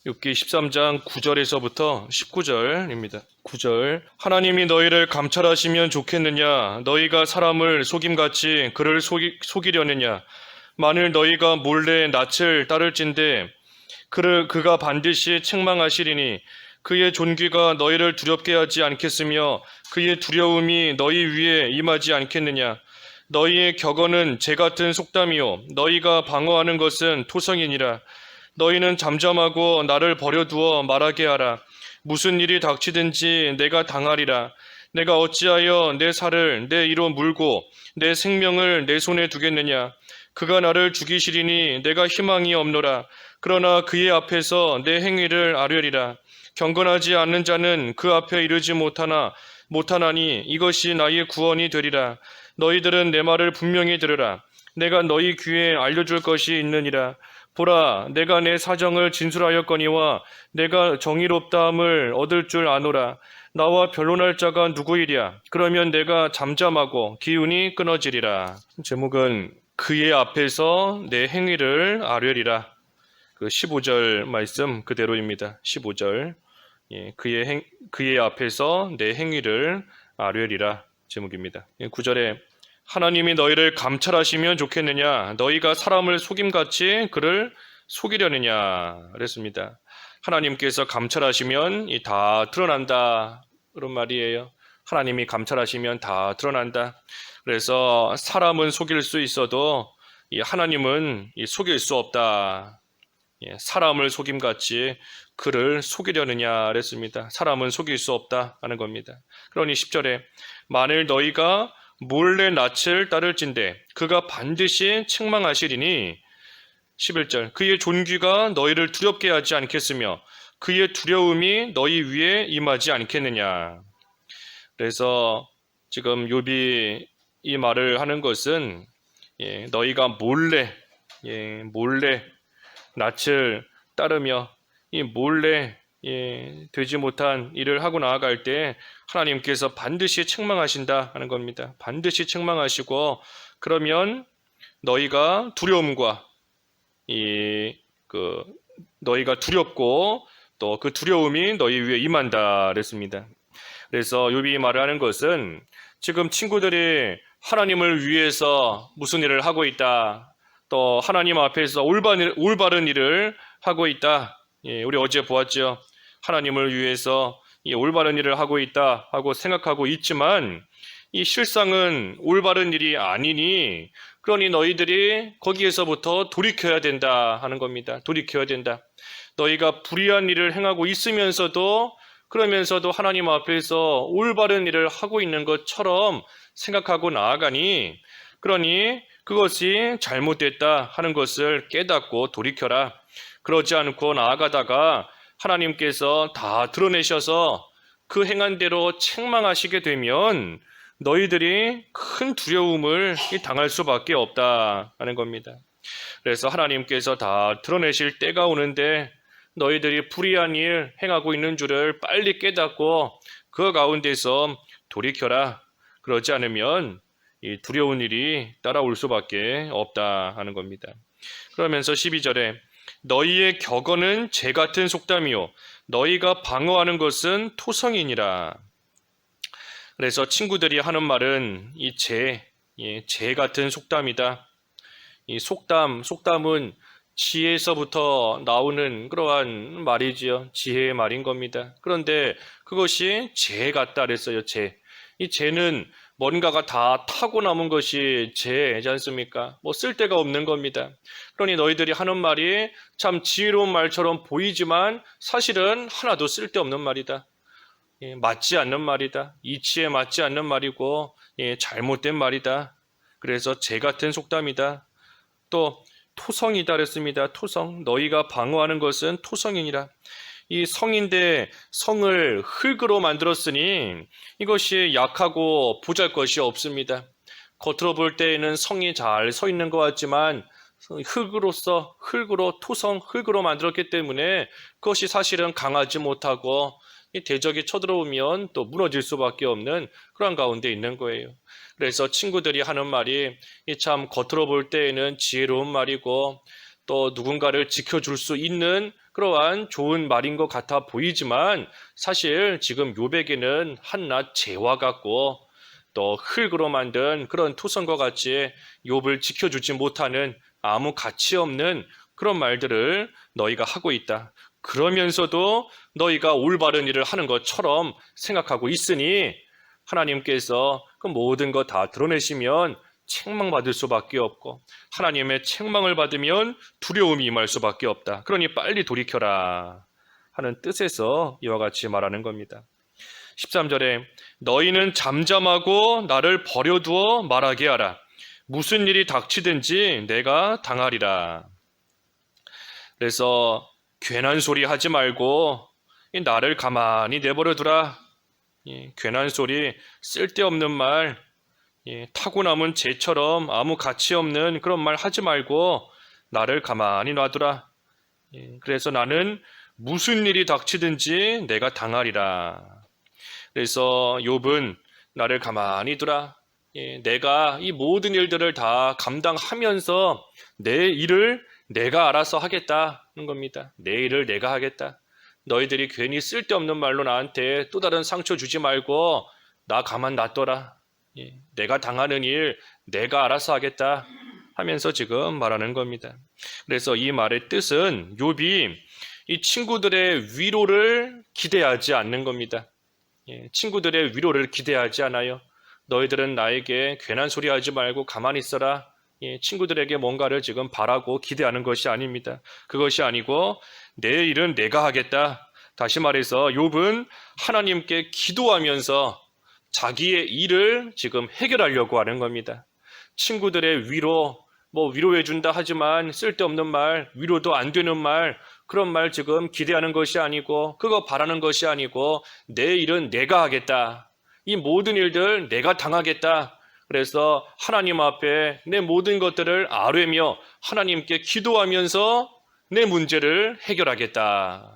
욥기 13장 9절에서부터 19절입니다. 9절. 하나님이 너희를 감찰하시면 좋겠느냐? 너희가 사람을 속임같이 그를 속이려느냐? 만일 너희가 몰래 낯을 따를진대 그가 반드시 책망하시리니 그의 존귀가 너희를 두렵게 하지 않겠으며 그의 두려움이 너희 위에 임하지 않겠느냐? 너희의 격언은 재 같은 속담이요 너희가 방어하는 것은 토성이니라. 너희는 잠잠하고 나를 버려두어 말하게 하라. 무슨 일이 닥치든지 내가 당하리라. 내가 어찌하여 내 살을 내 이로 물고 내 생명을 내 손에 두겠느냐. 그가 나를 죽이시리니 내가 희망이 없노라. 그러나 그의 앞에서 내 행위를 아뢰리라. 경건하지 않는 자는 그 앞에 이르지 못하나니 이것이 나의 구원이 되리라. 너희들은 내 말을 분명히 들으라. 내가 너희 귀에 알려줄 것이 있느니라. 보라, 내가 내 사정을 진술하였거니와 내가 정의롭다함을 얻을 줄 아노라. 나와 변론할 자가 누구이랴? 그러면 내가 잠잠하고 기운이 끊어지리라. 제목은 그의 앞에서 내 행위를 아뢰리라. 그 15절 말씀 그대로입니다. 15절. 그의 앞에서 내 행위를 아뢰리라 제목입니다. 9절에 하나님이 너희를 감찰하시면 좋겠느냐? 너희가 사람을 속임같이 그를 속이려느냐? 그랬습니다. 하나님께서 감찰하시면 다 드러난다. 그런 말이에요. 하나님이 감찰하시면 다 드러난다. 그래서 사람은 속일 수 있어도 하나님은 속일 수 없다. 사람을 속임같이 그를 속이려느냐 그랬습니다. 사람은 속일 수 없다 하는 겁니다. 그러니 10절에 만일 너희가 몰래 낯을 따를진대 그가 반드시 책망하시리니 11절 그의 존귀가 너희를 두렵게 하지 않겠으며 그의 두려움이 너희 위에 임하지 않겠느냐. 그래서 지금 욥이 이 말을 하는 것은 너희가 몰래 낯을 따르며 몰래 되지 못한 일을 하고 나아갈 때 하나님께서 반드시 책망하신다 하는 겁니다. 반드시 책망하시고 그러면 너희가 두려움과 너희가 두렵고 또 그 두려움이 너희 위에 임한다 그랬습니다. 그래서 욥이 말하는 것은 지금 친구들이 하나님을 위해서 무슨 일을 하고 있다. 또 하나님 앞에서 올바른 일을 하고 있다. 우리 어제 보았죠. 하나님을 위해서 올바른 일을 하고 있다 하고 생각하고 있지만 이 실상은 올바른 일이 아니니 그러니 너희들이 거기에서부터 돌이켜야 된다 하는 겁니다. 돌이켜야 된다. 너희가 불의한 일을 행하고 있으면서도 그러면서도 하나님 앞에서 올바른 일을 하고 있는 것처럼 생각하고 나아가니 그러니 그것이 잘못됐다 하는 것을 깨닫고 돌이켜라. 그러지 않고 나아가다가 하나님께서 다 드러내셔서 그 행한 대로 책망하시게 되면 너희들이 큰 두려움을 당할 수밖에 없다 하는 겁니다. 그래서 하나님께서 다 드러내실 때가 오는데 너희들이 불의한 일 행하고 있는 줄을 빨리 깨닫고 그 가운데서 돌이켜라. 그러지 않으면 이 두려운 일이 따라올 수밖에 없다 하는 겁니다. 그러면서 12절에 너희의 격언은 재 같은 속담이요 너희가 방어하는 것은 토성이니라. 그래서 친구들이 하는 말은 재 같은 속담이다. 이 속담은 지혜에서부터 나오는 그러한 말이지요. 지혜의 말인 겁니다. 그런데 그것이 재 같다 그랬어요. 이 재는 뭔가가 다 타고 남은 것이 재지 않습니까? 쓸데가 없는 겁니다. 그러니 너희들이 하는 말이 참 지혜로운 말처럼 보이지만 사실은 하나도 쓸데없는 말이다. 맞지 않는 말이다. 이치에 맞지 않는 말이고 잘못된 말이다. 그래서 재 같은 속담이다. 또 토성이다 그랬습니다. 토성. 너희가 방어하는 것은 토성이니라. 이 성인데 성을 흙으로 만들었으니 이것이 약하고 보잘것이 없습니다. 겉으로 볼 때에는 성이 잘 서 있는 것 같지만 흙으로 만들었기 때문에 그것이 사실은 강하지 못하고 이 대적이 쳐들어오면 또 무너질 수밖에 없는 그런 가운데 있는 거예요. 그래서 친구들이 하는 말이 참 겉으로 볼 때에는 지혜로운 말이고 또 누군가를 지켜줄 수 있는 그러한 좋은 말인 것 같아 보이지만 사실 지금 욥에게는 한낱 재와 같고 또 흙으로 만든 그런 토성과 같이 욥을 지켜주지 못하는 아무 가치 없는 그런 말들을 너희가 하고 있다. 그러면서도 너희가 올바른 일을 하는 것처럼 생각하고 있으니 하나님께서 그 모든 거 다 드러내시면 책망받을 수밖에 없고 하나님의 책망을 받으면 두려움이 임할 수밖에 없다. 그러니 빨리 돌이켜라 하는 뜻에서 이와 같이 말하는 겁니다. 13절에 너희는 잠잠하고 나를 버려두어 말하게 하라. 무슨 일이 닥치든지 내가 당하리라. 그래서 괜한 소리 하지 말고 나를 가만히 내버려 두라. 괜한 소리, 쓸데없는 말, 타고 남은 재처럼 아무 가치 없는 그런 말 하지 말고 나를 가만히 놔두라. 그래서 나는 무슨 일이 닥치든지 내가 당하리라. 그래서 욥은 나를 가만히 두라. 내가 이 모든 일들을 다 감당하면서 내 일을 내가 알아서 하겠다는 겁니다. 내 일을 내가 하겠다. 너희들이 괜히 쓸데없는 말로 나한테 또 다른 상처 주지 말고 나 가만 놔둬라. 내가 당하는 일 내가 알아서 하겠다 하면서 지금 말하는 겁니다. 그래서 이 말의 뜻은 욥이 이 친구들의 위로를 기대하지 않는 겁니다. 친구들의 위로를 기대하지 않아요. 너희들은 나에게 괜한 소리 하지 말고 가만히 있어라. 친구들에게 뭔가를 지금 바라고 기대하는 것이 아닙니다. 그것이 아니고 내 일은 내가 하겠다. 다시 말해서 욥은 하나님께 기도하면서 자기의 일을 지금 해결하려고 하는 겁니다. 친구들의 위로, 위로해준다 하지만 쓸데없는 말, 위로도 안 되는 말, 그런 말 지금 기대하는 것이 아니고 그거 바라는 것이 아니고 내 일은 내가 하겠다. 이 모든 일들 내가 당하겠다. 그래서 하나님 앞에 내 모든 것들을 아뢰며 하나님께 기도하면서 내 문제를 해결하겠다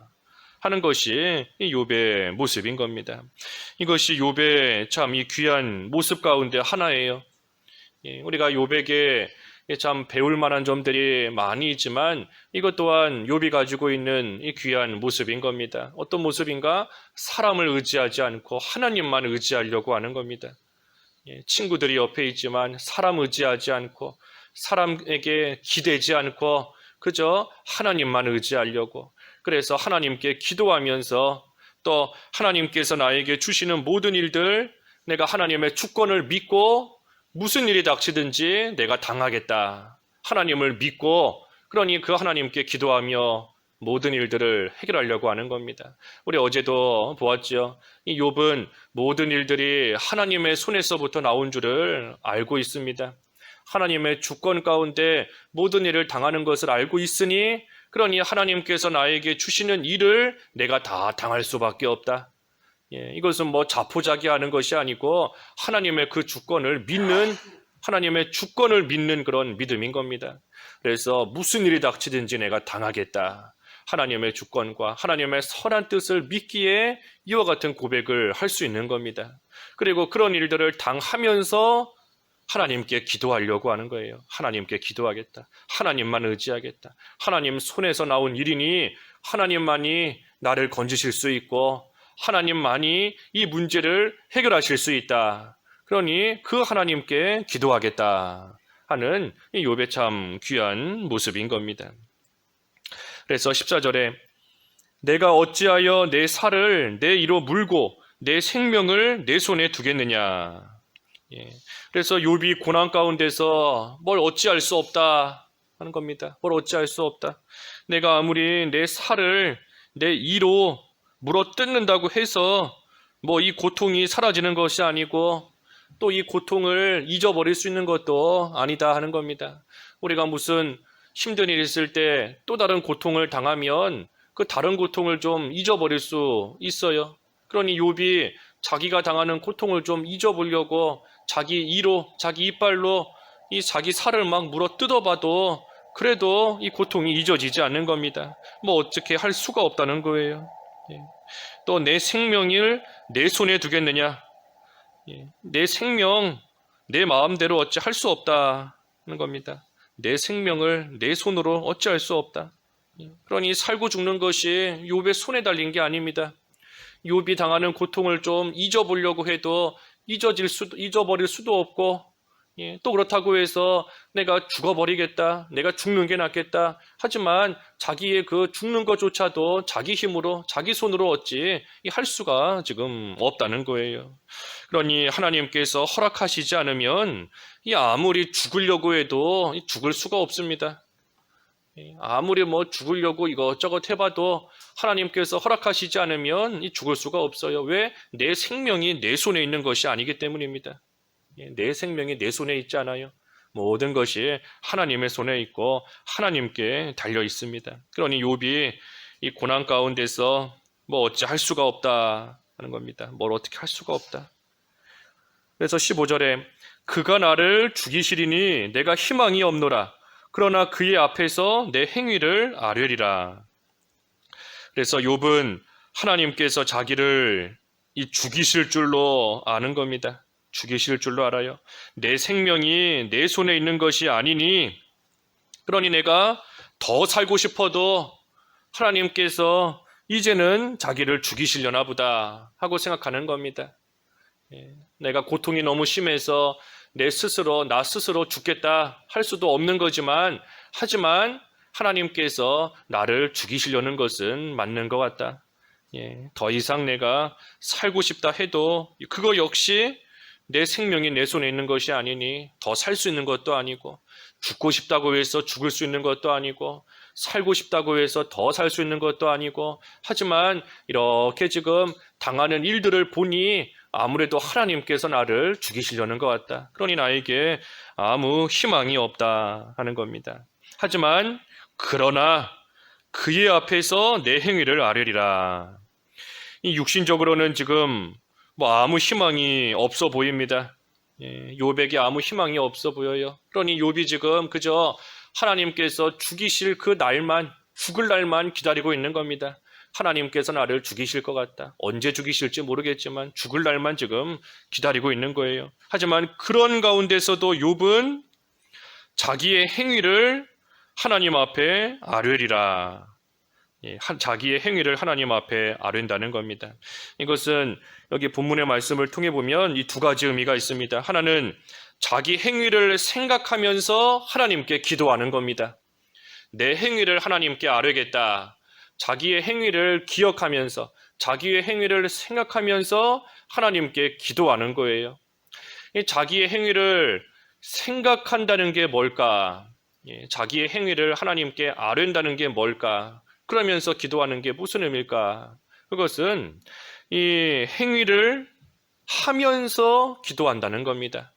하는 것이 욥의 모습인 겁니다. 이것이 욥의 참 이 귀한 모습 가운데 하나예요. 우리가 욥에게 참 배울 만한 점들이 많이 있지만 이것 또한 욥이 가지고 있는 이 귀한 모습인 겁니다. 어떤 모습인가? 사람을 의지하지 않고 하나님만 의지하려고 하는 겁니다. 친구들이 옆에 있지만 사람 의지하지 않고 사람에게 기대지 않고 그저 하나님만 의지하려고, 그래서 하나님께 기도하면서 또 하나님께서 나에게 주시는 모든 일들 내가 하나님의 주권을 믿고 무슨 일이 닥치든지 내가 당하겠다. 하나님을 믿고 그러니 그 하나님께 기도하며 모든 일들을 해결하려고 하는 겁니다. 우리 어제도 보았죠. 이 욥은 모든 일들이 하나님의 손에서부터 나온 줄을 알고 있습니다. 하나님의 주권 가운데 모든 일을 당하는 것을 알고 있으니 그러니 하나님께서 나에게 주시는 일을 내가 다 당할 수밖에 없다. 이것은 자포자기하는 것이 아니고 하나님의 그 주권을 믿는, 하나님의 주권을 믿는 그런 믿음인 겁니다. 그래서 무슨 일이 닥치든지 내가 당하겠다. 하나님의 주권과 하나님의 선한 뜻을 믿기에 이와 같은 고백을 할 수 있는 겁니다. 그리고 그런 일들을 당하면서 하나님께 기도하려고 하는 거예요. 하나님께 기도하겠다. 하나님만 의지하겠다. 하나님 손에서 나온 일이니 하나님만이 나를 건지실 수 있고 하나님만이 이 문제를 해결하실 수 있다. 그러니 그 하나님께 기도하겠다 하는 이 욥의 참 귀한 모습인 겁니다. 그래서 14절에 내가 어찌하여 내 살을 내 이로 물고 내 생명을 내 손에 두겠느냐. 그래서 욥이 고난 가운데서 뭘 어찌할 수 없다 하는 겁니다. 뭘 어찌할 수 없다. 내가 아무리 내 살을 내 이로 물어 뜯는다고 해서 이 고통이 사라지는 것이 아니고 또 이 고통을 잊어버릴 수 있는 것도 아니다 하는 겁니다. 우리가 무슨 힘든 일이 있을 때 또 다른 고통을 당하면 그 다른 고통을 좀 잊어버릴 수 있어요. 그러니 욥이 자기가 당하는 고통을 좀 잊어보려고 자기 이로, 자기 이빨로 이 자기 살을 막 물어 뜯어봐도 그래도 이 고통이 잊어지지 않는 겁니다. 어떻게 할 수가 없다는 거예요. 또 내 생명을 내 손에 두겠느냐. 내 생명, 내 마음대로 어찌 할 수 없다는 겁니다. 내 생명을 내 손으로 어찌 할 수 없다. 그러니 살고 죽는 것이 욥의 손에 달린 게 아닙니다. 욥이 당하는 고통을 좀 잊어보려고 해도 잊어버릴 수도 없고, 또 그렇다고 해서 내가 죽어버리겠다, 내가 죽는 게 낫겠다. 하지만 자기의 그 죽는 것조차도 자기 힘으로, 자기 손으로 어찌 할 수가 지금 없다는 거예요. 그러니 하나님께서 허락하시지 않으면 아무리 죽으려고 해도 죽을 수가 없습니다. 아무리 죽으려고 이것저것 해봐도 하나님께서 허락하시지 않으면 죽을 수가 없어요. 왜? 내 생명이 내 손에 있는 것이 아니기 때문입니다. 내 생명이 내 손에 있지 않아요. 모든 것이 하나님의 손에 있고 하나님께 달려 있습니다. 그러니 욥이 이 고난 가운데서 어찌 할 수가 없다 하는 겁니다. 뭘 어떻게 할 수가 없다. 그래서 15절에 그가 나를 죽이시리니 내가 희망이 없노라. 그러나 그의 앞에서 내 행위를 아뢰리라. 그래서 욥은 하나님께서 자기를 죽이실 줄로 아는 겁니다. 죽이실 줄로 알아요. 내 생명이 내 손에 있는 것이 아니니, 그러니 내가 더 살고 싶어도 하나님께서 이제는 자기를 죽이시려나 보다 하고 생각하는 겁니다. 내가 고통이 너무 심해서 나 스스로 죽겠다 할 수도 없는 거지만, 하지만 하나님께서 나를 죽이시려는 것은 맞는 것 같다. 더 이상 내가 살고 싶다 해도 그거 역시 내 생명이 내 손에 있는 것이 아니니 더 살 수 있는 것도 아니고, 죽고 싶다고 해서 죽을 수 있는 것도 아니고, 살고 싶다고 해서 더 살 수 있는 것도 아니고, 하지만 이렇게 지금 당하는 일들을 보니 아무래도 하나님께서 나를 죽이시려는 것 같다. 그러니 나에게 아무 희망이 없다 하는 겁니다. 하지만 그러나 그의 앞에서 내 행위를 아뢰리라. 이 육신적으로는 지금 아무 희망이 없어 보입니다. 욥에게 아무 희망이 없어 보여요. 그러니 욥이 지금 그저 하나님께서 죽이실 그 날만, 죽을 날만 기다리고 있는 겁니다. 하나님께서 나를 죽이실 것 같다. 언제 죽이실지 모르겠지만 죽을 날만 지금 기다리고 있는 거예요. 하지만 그런 가운데서도 욥은 자기의 행위를 하나님 앞에 아뢰리라. 자기의 행위를 하나님 앞에 아뢰는다는 겁니다. 이것은 여기 본문의 말씀을 통해 보면 이 두 가지 의미가 있습니다. 하나는 자기 행위를 생각하면서 하나님께 기도하는 겁니다. 내 행위를 하나님께 아뢰겠다. 자기의 행위를 기억하면서, 자기의 행위를 생각하면서 하나님께 기도하는 거예요. 이 자기의 행위를 생각한다는 게 뭘까? 자기의 행위를 하나님께 아뢰는다는 게 뭘까? 그러면서 기도하는 게 무슨 의미일까? 그것은 이 행위를 하면서 기도한다는 겁니다.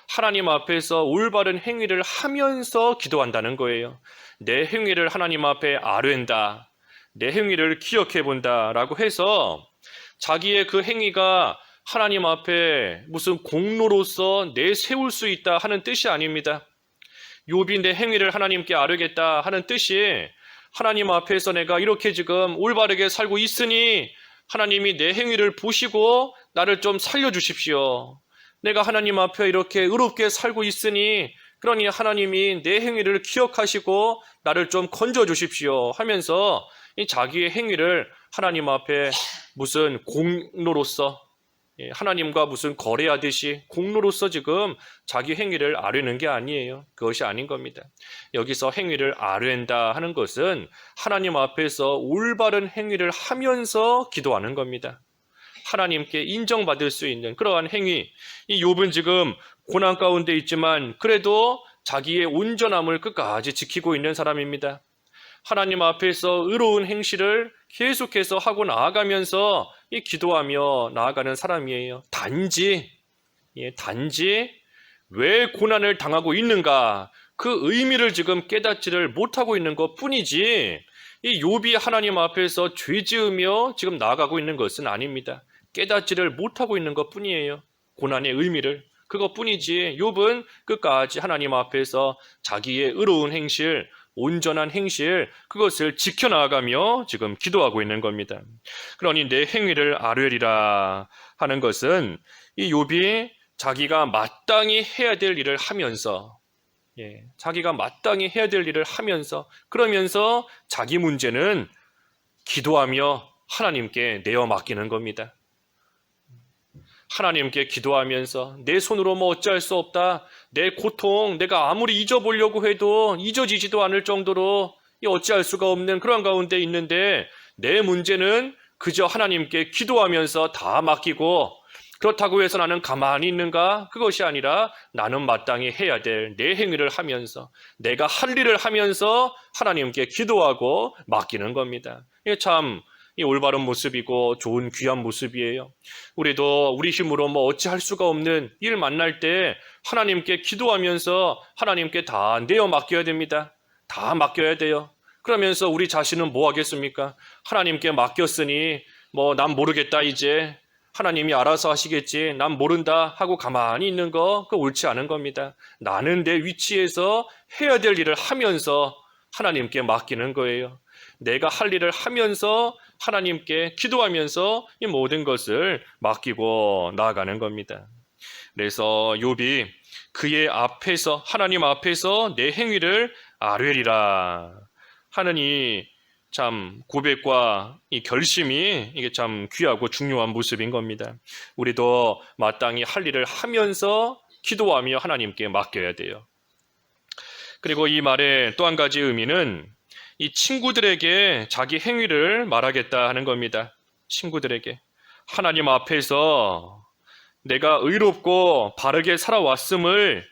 하나님 앞에서 올바른 행위를 하면서 기도한다는 거예요. 내 행위를 하나님 앞에 아뢰는다. 내 행위를 기억해 본다라고 해서 자기의 그 행위가 하나님 앞에 무슨 공로로서 내세울 수 있다 하는 뜻이 아닙니다. 욥이 내 행위를 하나님께 아뢰겠다 하는 뜻이 하나님 앞에서 내가 이렇게 지금 올바르게 살고 있으니 하나님이 내 행위를 보시고 나를 좀 살려주십시오. 내가 하나님 앞에 이렇게 의롭게 살고 있으니 그러니 하나님이 내 행위를 기억하시고 나를 좀 건져주십시오 하면서 이 자기의 행위를 하나님 앞에 무슨 공로로서, 하나님과 무슨 거래하듯이 공로로서 지금 자기 행위를 아뢰는 게 아니에요. 그것이 아닌 겁니다. 여기서 행위를 아뢰는다 하는 것은 하나님 앞에서 올바른 행위를 하면서 기도하는 겁니다. 하나님께 인정받을 수 있는 그러한 행위. 이 욥은 지금 고난 가운데 있지만 그래도 자기의 온전함을 끝까지 지키고 있는 사람입니다. 하나님 앞에서 의로운 행실을 계속해서 하고 나아가면서 이 기도하며 나아가는 사람이에요. 단지 왜 고난을 당하고 있는가 그 의미를 지금 깨닫지를 못하고 있는 것 뿐이지 이 욥이 하나님 앞에서 죄 지으며 지금 나아가고 있는 것은 아닙니다. 깨닫지를 못하고 있는 것 뿐이에요. 고난의 의미를. 그것뿐이지 욥은 끝까지 하나님 앞에서 자기의 의로운 행실, 온전한 행실, 그것을 지켜나가며 지금 기도하고 있는 겁니다. 그러니 내 행위를 아뢰리라 하는 것은 이 욥이 자기가 마땅히 해야 될 일을 하면서 자기가 마땅히 해야 될 일을 하면서, 그러면서 자기 문제는 기도하며 하나님께 내어 맡기는 겁니다. 하나님께 기도하면서 내 손으로 뭐 어찌할 수 없다. 내 고통 내가 아무리 잊어보려고 해도 잊어지지도 않을 정도로 어찌할 수가 없는 그런 가운데 있는데, 내 문제는 그저 하나님께 기도하면서 다 맡기고, 그렇다고 해서 나는 가만히 있는가? 그것이 아니라 나는 마땅히 해야 될 내 행위를 하면서, 내가 할 일을 하면서 하나님께 기도하고 맡기는 겁니다. 이게 참 올바른 모습이고 좋은 귀한 모습이에요. 우리도 우리 힘으로 뭐 어찌할 수가 없는 일 만날 때 하나님께 기도하면서 하나님께 다 내어 맡겨야 됩니다. 다 맡겨야 돼요. 그러면서 우리 자신은 뭐 하겠습니까? 하나님께 맡겼으니 뭐 난 모르겠다, 이제 하나님이 알아서 하시겠지, 난 모른다 하고 가만히 있는 거, 그거 옳지 않은 겁니다. 나는 내 위치에서 해야 될 일을 하면서 하나님께 맡기는 거예요. 내가 할 일을 하면서 하나님께 기도하면서 이 모든 것을 맡기고 나아가는 겁니다. 그래서 욥이 그의 앞에서, 하나님 앞에서 내 행위를 아뢰리라 하는 이 참 고백과 이 결심이 이게 참 귀하고 중요한 모습인 겁니다. 우리도 마땅히 할 일을 하면서 기도하며 하나님께 맡겨야 돼요. 그리고 이 말의 또 한 가지 의미는 이 친구들에게 자기 행위를 말하겠다 하는 겁니다. 친구들에게 하나님 앞에서 내가 의롭고 바르게 살아왔음을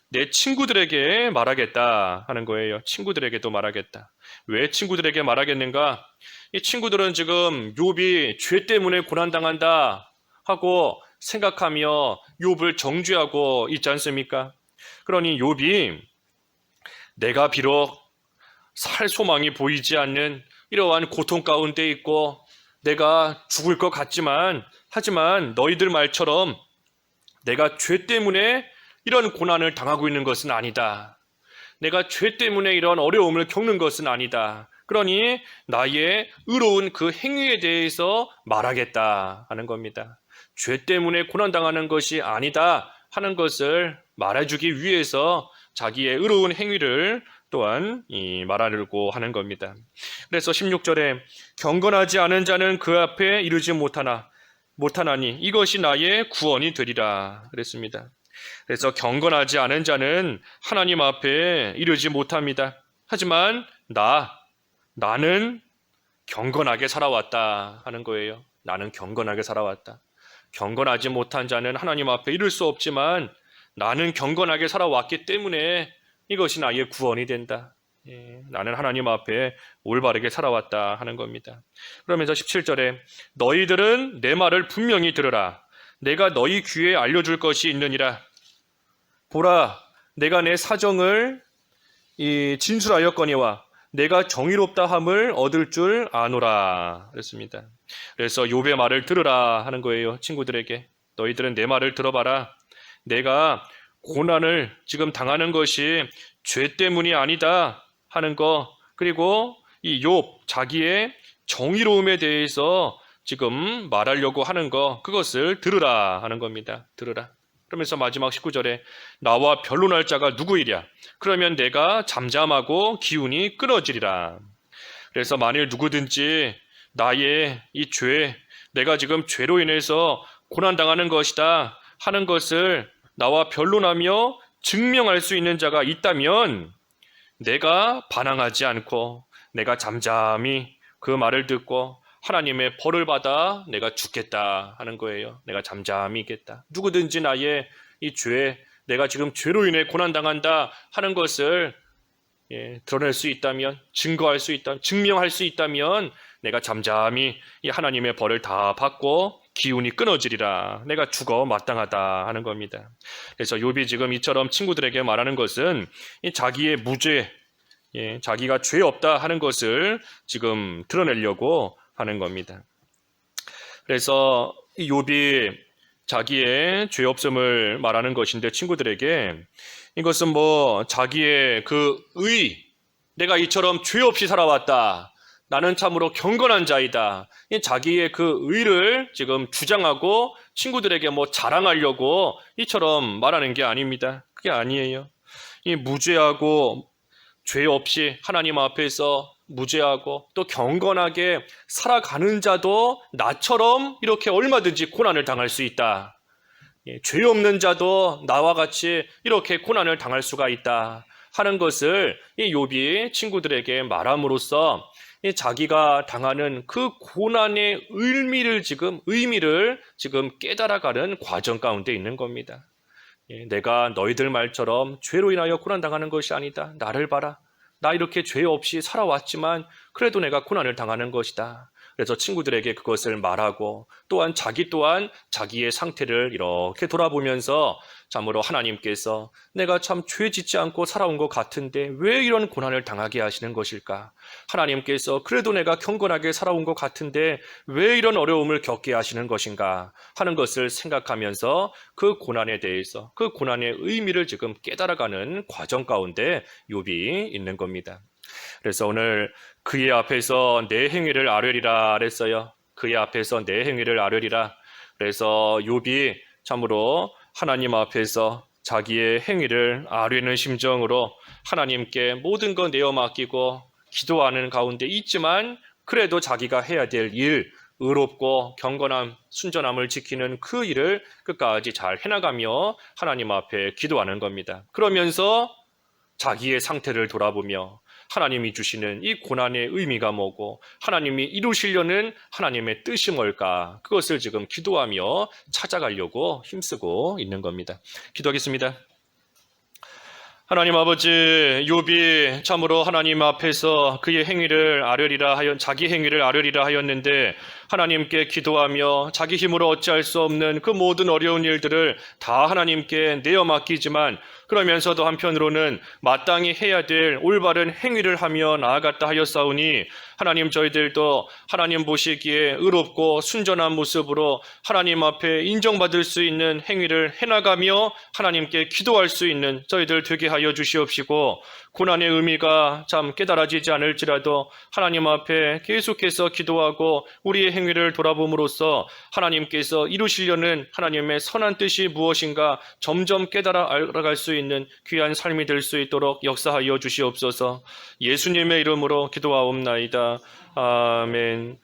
내 친구들에게 말하겠다 하는 거예요. 친구들에게도 말하겠다. 왜 친구들에게 말하겠는가? 이 친구들은 지금 욥이 죄 때문에 고난당한다 하고 생각하며 욥을 정죄하고 있지 않습니까? 그러니 욥이 내가 비록 살 소망이 보이지 않는 이러한 고통 가운데 있고 내가 죽을 것 같지만, 하지만 너희들 말처럼 내가 죄 때문에 이런 고난을 당하고 있는 것은 아니다. 내가 죄 때문에 이런 어려움을 겪는 것은 아니다. 그러니 나의 의로운 그 행위에 대해서 말하겠다 하는 겁니다. 죄 때문에 고난당하는 것이 아니다 하는 것을 말해주기 위해서 자기의 의로운 행위를 또한 말하려고 하는 겁니다. 그래서 16절에 경건하지 않은 자는 그 앞에 이르지 못하나니 이것이 나의 구원이 되리라 그랬습니다. 그래서 경건하지 않은 자는 하나님 앞에 이르지 못합니다. 하지만 나는 경건하게 살아왔다 하는 거예요. 나는 경건하게 살아왔다. 경건하지 못한 자는 하나님 앞에 이를 수 없지만 나는 경건하게 살아왔기 때문에 이것이 나의 구원이 된다. 나는 하나님 앞에 올바르게 살아왔다 하는 겁니다. 그러면서 17절에 너희들은 내 말을 분명히 들으라. 내가 너희 귀에 알려줄 것이 있느니라. 보라, 내가 내 사정을 진술하였거니와 내가 정의롭다 함을 얻을 줄 아노라 그랬습니다. 그래서 욥의 말을 들으라 하는 거예요. 친구들에게 너희들은 내 말을 들어봐라. 내가 고난을 지금 당하는 것이 죄 때문이 아니다 하는 거, 그리고 이 욥 자기의 정의로움에 대해서 지금 말하려고 하는 거, 그것을 들으라 하는 겁니다. 들으라. 그러면서 마지막 19절에 나와 변론할 자가 누구이랴? 그러면 내가 잠잠하고 기운이 끊어지리라. 그래서 만일 누구든지 나의 이 죄, 내가 지금 죄로 인해서 고난당하는 것이다 하는 것을 나와 변론하며 증명할 수 있는 자가 있다면 내가 반항하지 않고 내가 잠잠히 그 말을 듣고 하나님의 벌을 받아 내가 죽겠다 하는 거예요. 내가 잠잠히 있겠다. 누구든지 나의 이 죄, 내가 지금 죄로 인해 고난당한다 하는 것을 드러낼 수 있다면, 증거할 수 있다면, 증명할 수 있다면 내가 잠잠히 이 하나님의 벌을 다 받고 기운이 끊어지리라. 내가 죽어 마땅하다 하는 겁니다. 그래서 욥이 지금 이처럼 친구들에게 말하는 것은 이 자기의 무죄, 자기가 죄 없다 하는 것을 지금 드러내려고 하는 겁니다. 그래서 이 욥이 자기의 죄 없음을 말하는 것인데 친구들에게 이것은 뭐 자기의 그 내가 이처럼 죄 없이 살아왔다. 나는 참으로 경건한 자이다. 자기의 그 의를 지금 주장하고 친구들에게 뭐 자랑하려고 이처럼 말하는 게 아닙니다. 그게 아니에요. 이 무죄하고 죄 없이 하나님 앞에서 무죄하고 또 경건하게 살아가는 자도 나처럼 이렇게 얼마든지 고난을 당할 수 있다. 죄 없는 자도 나와 같이 이렇게 고난을 당할 수가 있다 하는 것을 이 욥이 친구들에게 말함으로써 자기가 당하는 그 고난의 의미를 지금 깨달아가는 과정 가운데 있는 겁니다. 내가 너희들 말처럼 죄로 인하여 고난당하는 것이 아니다. 나를 봐라. 나 이렇게 죄 없이 살아왔지만 그래도 내가 고난을 당하는 것이다. 그래서 친구들에게 그것을 말하고 또한 자기 또한 자기의 상태를 이렇게 돌아보면서 참으로 하나님께서 내가 참 죄 짓지 않고 살아온 것 같은데 왜 이런 고난을 당하게 하시는 것일까? 하나님께서 그래도 내가 경건하게 살아온 것 같은데 왜 이런 어려움을 겪게 하시는 것인가? 하는 것을 생각하면서 그 고난에 대해서 그 고난의 의미를 지금 깨달아가는 과정 가운데 욥이 있는 겁니다. 그래서 오늘 그의 앞에서 내 행위를 아뢰리라 그랬어요. 그의 앞에서 내 행위를 아뢰리라. 그래서 욥이 참으로 하나님 앞에서 자기의 행위를 아뢰는 심정으로 하나님께 모든 것 내어 맡기고 기도하는 가운데 있지만 그래도 자기가 해야 될 일, 의롭고 경건함, 순전함을 지키는 그 일을 끝까지 잘 해나가며 하나님 앞에 기도하는 겁니다. 그러면서 자기의 상태를 돌아보며 하나님이 주시는 이 고난의 의미가 뭐고 하나님이 이루시려는 하나님의 뜻이 뭘까? 그것을 지금 기도하며 찾아가려고 힘쓰고 있는 겁니다. 기도하겠습니다. 하나님 아버지, 욥이 참으로 하나님 앞에서 그의 행위를 아뢰리라 하여 자기 행위를 아뢰리라 하였는데 하나님께 기도하며 자기 힘으로 어찌할 수 없는 그 모든 어려운 일들을 다 하나님께 내어 맡기지만 그러면서도 한편으로는 마땅히 해야 될 올바른 행위를 하며 나아갔다 하였사오니 하나님 저희들도 하나님 보시기에 의롭고 순전한 모습으로 하나님 앞에 인정받을 수 있는 행위를 해나가며 하나님께 기도할 수 있는 저희들 되게 하여 주시옵시고 고난의 의미가 참 깨달아지지 않을지라도 하나님 앞에 계속해서 기도하고 우리의 행위를 돌아봄으로써 하나님께서 이루시려는 하나님의 선한 뜻이 무엇인가 점점 깨달아 알아갈 수 있는 귀한 삶이 될 수 있도록 역사하여 주시옵소서. 예수님의 이름으로 기도하옵나이다. 아멘.